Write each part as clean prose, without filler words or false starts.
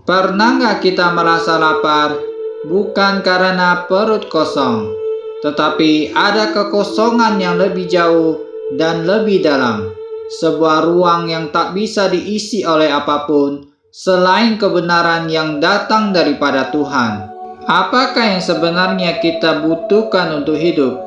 Pernah nggak kita merasa lapar bukan karena perut kosong, tetapi ada kekosongan yang lebih jauh dan lebih dalam, sebuah ruang yang tak bisa diisi oleh apapun selain kebenaran yang datang daripada Tuhan. Apakah yang sebenarnya kita butuhkan untuk hidup?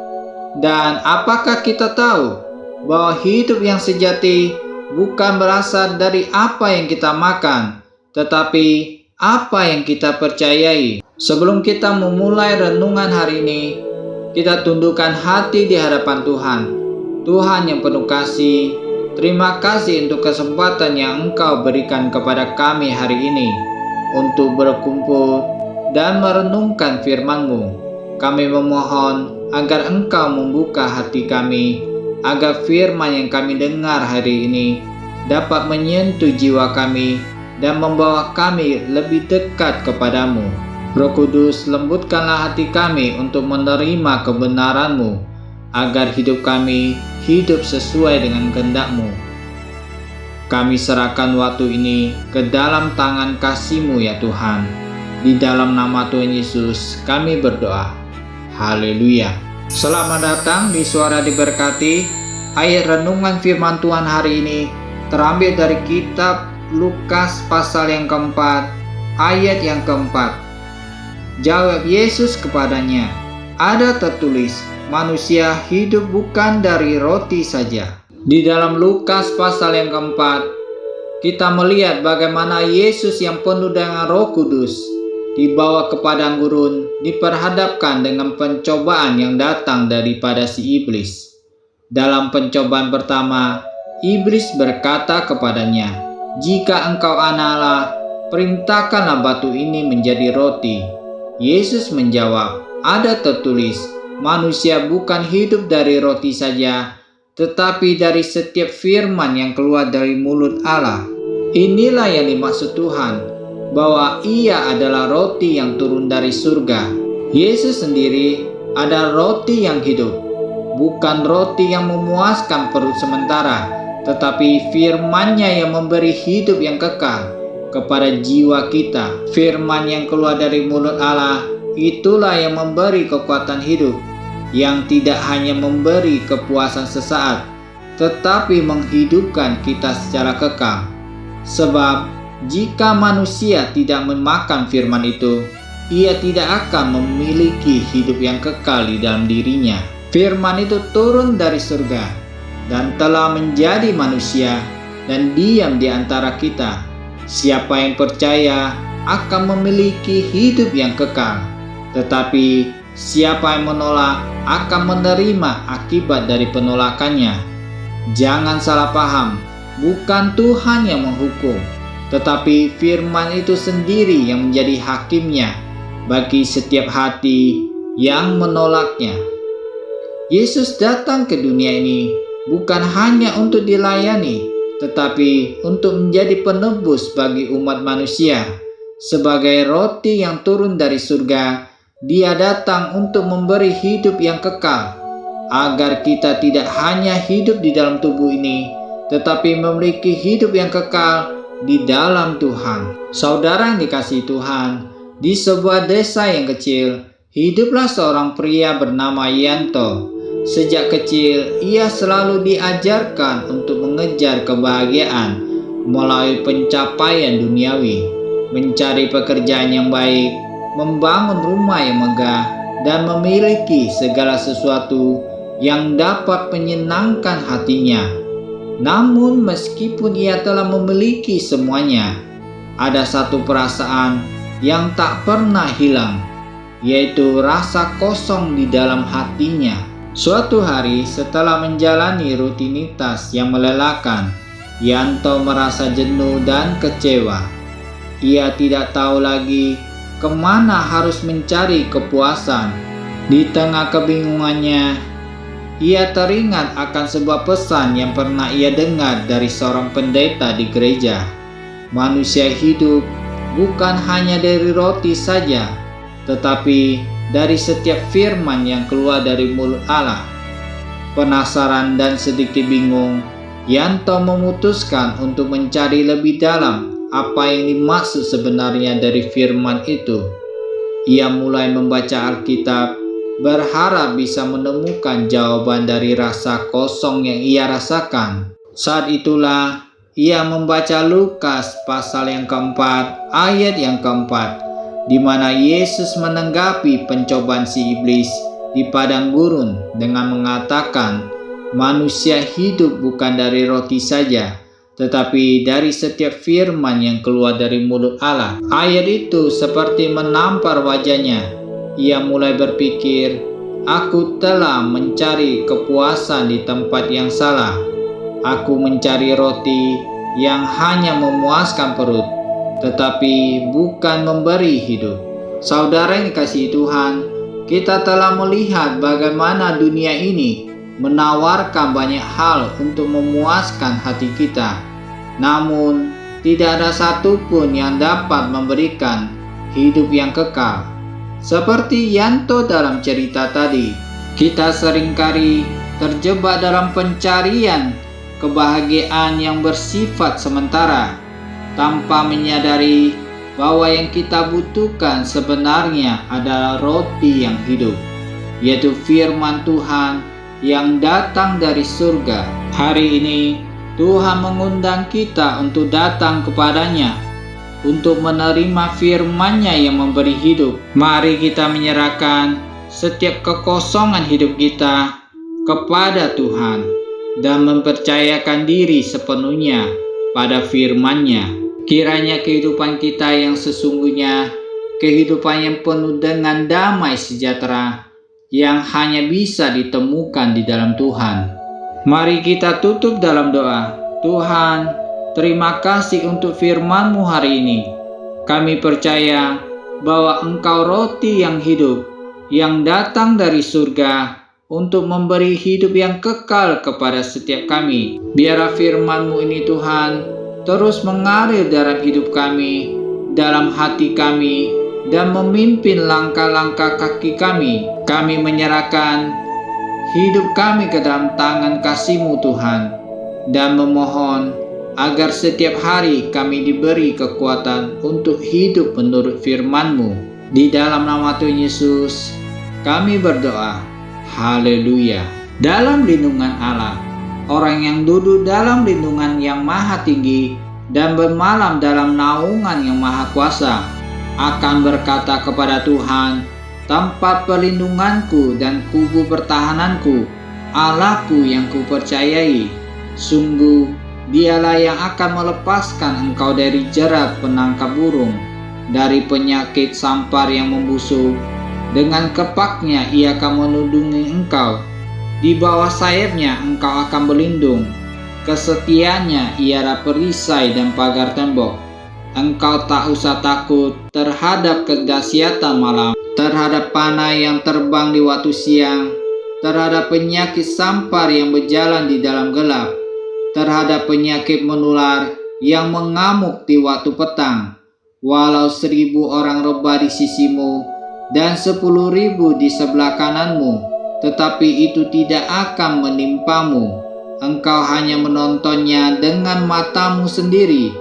Dan apakah kita tahu bahwa hidup yang sejati bukan berasal dari apa yang kita makan, tetapi apa yang kita percayai? Sebelum kita memulai renungan hari ini, kita tundukkan hati di hadapan Tuhan. Tuhan yang penuh kasih, terima kasih untuk kesempatan yang Engkau berikan kepada kami hari ini untuk berkumpul dan merenungkan firman-Mu. Kami memohon agar Engkau membuka hati kami, agar firman yang kami dengar hari ini dapat menyentuh jiwa kami dan membawa kami lebih dekat kepadamu. Roh Kudus, lembutkanlah hati kami untuk menerima kebenaran-Mu, agar hidup kami hidup sesuai dengan kehendak-Mu. Kami serahkan waktu ini ke dalam tangan kasih-Mu ya Tuhan. Di dalam nama Tuhan Yesus kami berdoa. Haleluya. Selamat datang di Suara Diberkati. Ayat renungan firman Tuhan hari ini terambil dari kitab Lukas pasal yang keempat, ayat yang keempat. Jawab Yesus kepadanya, "Ada tertulis, manusia hidup bukan dari roti saja." Di dalam Lukas pasal yang keempat, kita melihat bagaimana Yesus yang penuh dengan Roh Kudus dibawa ke padang gurun, diperhadapkan dengan pencobaan yang datang daripada si iblis. Dalam pencobaan pertama, iblis berkata kepadanya, "Jika engkau anak Allah, perintahkanlah batu ini menjadi roti." Yesus menjawab, "Ada tertulis, manusia bukan hidup dari roti saja, tetapi dari setiap firman yang keluar dari mulut Allah." Inilah yang dimaksud Tuhan, bahwa Ia adalah roti yang turun dari surga. Yesus sendiri adalah roti yang hidup, bukan roti yang memuaskan perut sementara, tetapi firman-Nya yang memberi hidup yang kekal kepada jiwa kita. Firman yang keluar dari mulut Allah, itulah yang memberi kekuatan hidup, yang tidak hanya memberi kepuasan sesaat, tetapi menghidupkan kita secara kekal. Sebab jika manusia tidak memakan firman itu, ia tidak akan memiliki hidup yang kekal di dalam dirinya. Firman itu turun dari surga dan telah menjadi manusia dan diam di antara kita. Siapa yang percaya akan memiliki hidup yang kekal, tetapi siapa yang menolak akan menerima akibat dari penolakannya. Jangan salah paham, bukan Tuhan yang menghukum, tetapi firman itu sendiri yang menjadi hakimnya bagi setiap hati yang menolaknya. Yesus datang ke dunia ini bukan hanya untuk dilayani, tetapi untuk menjadi penebus bagi umat manusia. Sebagai roti yang turun dari surga, Dia datang untuk memberi hidup yang kekal, agar kita tidak hanya hidup di dalam tubuh ini, tetapi memiliki hidup yang kekal di dalam Tuhan. Saudara yang dikasihi Tuhan, di sebuah desa yang kecil, hiduplah seorang pria bernama Yanto. Sejak kecil, ia selalu diajarkan untuk mengejar kebahagiaan melalui pencapaian duniawi, mencari pekerjaan yang baik, membangun rumah yang megah, dan memiliki segala sesuatu yang dapat menyenangkan hatinya. Namun meskipun ia telah memiliki semuanya, ada satu perasaan yang tak pernah hilang, yaitu rasa kosong di dalam hatinya. Suatu hari setelah menjalani rutinitas yang melelahkan, Yanto merasa jenuh dan kecewa. Ia tidak tahu lagi kemana harus mencari kepuasan. Di tengah kebingungannya, ia teringat akan sebuah pesan yang pernah ia dengar dari seorang pendeta di gereja. Manusia hidup bukan hanya dari roti saja, tetapi dari setiap firman yang keluar dari mulut Allah. Penasaran dan sedikit bingung, Yanto memutuskan untuk mencari lebih dalam apa yang dimaksud sebenarnya dari firman itu. Ia mulai membaca Alkitab, berharap bisa menemukan jawaban dari rasa kosong yang ia rasakan. Saat itulah ia membaca Lukas pasal yang keempat, ayat yang keempat, di mana Yesus menanggapi pencobaan si iblis di padang gurun dengan mengatakan, manusia hidup bukan dari roti saja, tetapi dari setiap firman yang keluar dari mulut Allah. Ayat itu seperti menampar wajahnya. Ia mulai berpikir, aku telah mencari kepuasan di tempat yang salah. Aku mencari roti yang hanya memuaskan perut, tetapi bukan memberi hidup. Saudara yang dikasihi Tuhan, kita telah melihat bagaimana dunia ini menawarkan banyak hal untuk memuaskan hati kita. Namun, tidak ada satupun yang dapat memberikan hidup yang kekal. Seperti Yanto dalam cerita tadi, kita seringkali terjebak dalam pencarian kebahagiaan yang bersifat sementara, tanpa menyadari bahwa yang kita butuhkan sebenarnya adalah roti yang hidup, yaitu firman Tuhan yang datang dari surga. Hari ini Tuhan mengundang kita untuk datang kepadanya, untuk menerima firman-Nya yang memberi hidup. Mari kita menyerahkan setiap kekosongan hidup kita kepada Tuhan dan mempercayakan diri sepenuhnya pada firman-Nya. Kiranya kehidupan kita yang sesungguhnya, kehidupan yang penuh dengan damai sejahtera, yang hanya bisa ditemukan di dalam Tuhan. Mari kita tutup dalam doa. Tuhan, terima kasih untuk firman-Mu hari ini. Kami percaya bahwa Engkau roti yang hidup, yang datang dari surga untuk memberi hidup yang kekal kepada setiap kami. Biarlah firman-Mu ini Tuhan terus mengalir dalam hidup kami, dalam hati kami, dan memimpin langkah-langkah kaki kami. Kami menyerahkan hidup kami ke dalam tangan kasih-Mu Tuhan, dan memohon agar setiap hari kami diberi kekuatan untuk hidup menurut firman-Mu. Di dalam nama Tuhan Yesus, kami berdoa. Haleluya. Dalam lindungan Allah, orang yang duduk dalam lindungan yang maha tinggi dan bermalam dalam naungan yang maha kuasa akan berkata kepada Tuhan, tempat perlindunganku dan kubu pertahananku, Allahku yang kupercayai. Sungguh, Dialah yang akan melepaskan engkau dari jerat penangkap burung, dari penyakit sampar yang membusuk. Dengan kepaknya Ia akan melindungi engkau. Di bawah sayapnya engkau akan berlindung. Kesetiaannya ialah perisai dan pagar tembok. Engkau tak usah takut terhadap kedahsyatan malam, terhadap panah yang terbang di waktu siang, terhadap penyakit sampar yang berjalan di dalam gelap, terhadap penyakit menular yang mengamuk di waktu petang. Walau 1.000 orang rebah di sisimu dan 10.000 di sebelah kananmu, tetapi itu tidak akan menimpamu. Engkau hanya menontonnya dengan matamu sendiri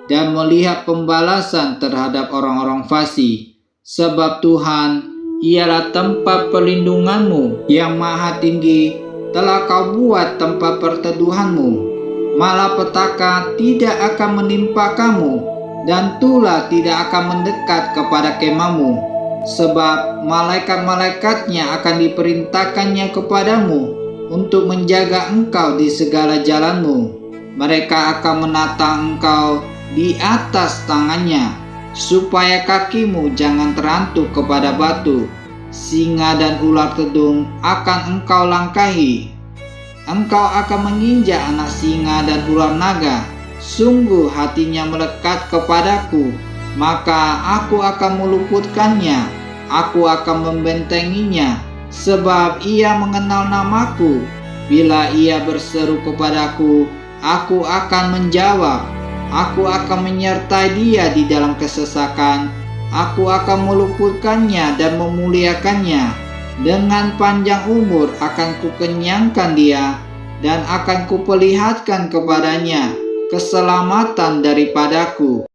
dan melihat pembalasan terhadap orang-orang fasik. Sebab Tuhan ialah tempat perlindunganmu, yang maha tinggi telah kau buat tempat perteduhanmu. Malapetaka tidak akan menimpa kamu, dan tulah tidak akan mendekat kepada kemahmu. Sebab malaikat-malaikatnya akan diperintahkannya kepadamu untuk menjaga engkau di segala jalanmu. Mereka akan menatang engkau di atas tangannya, supaya kakimu jangan terantuk kepada batu. Singa dan ular tedung akan engkau langkahi. Engkau akan menginjak anak singa dan ular naga. Sungguh hatinya melekat kepadaku, maka aku akan meluputkannya. Aku akan membentenginya, sebab ia mengenal namaku. Bila ia berseru kepadaku, aku akan menjawab. Aku akan menyertai dia di dalam kesesakan. Aku akan meluputkannya dan memuliakannya. Dengan panjang umur akan kukenyangkan dia, dan akan kuperlihatkan kepadanya keselamatan daripadaku.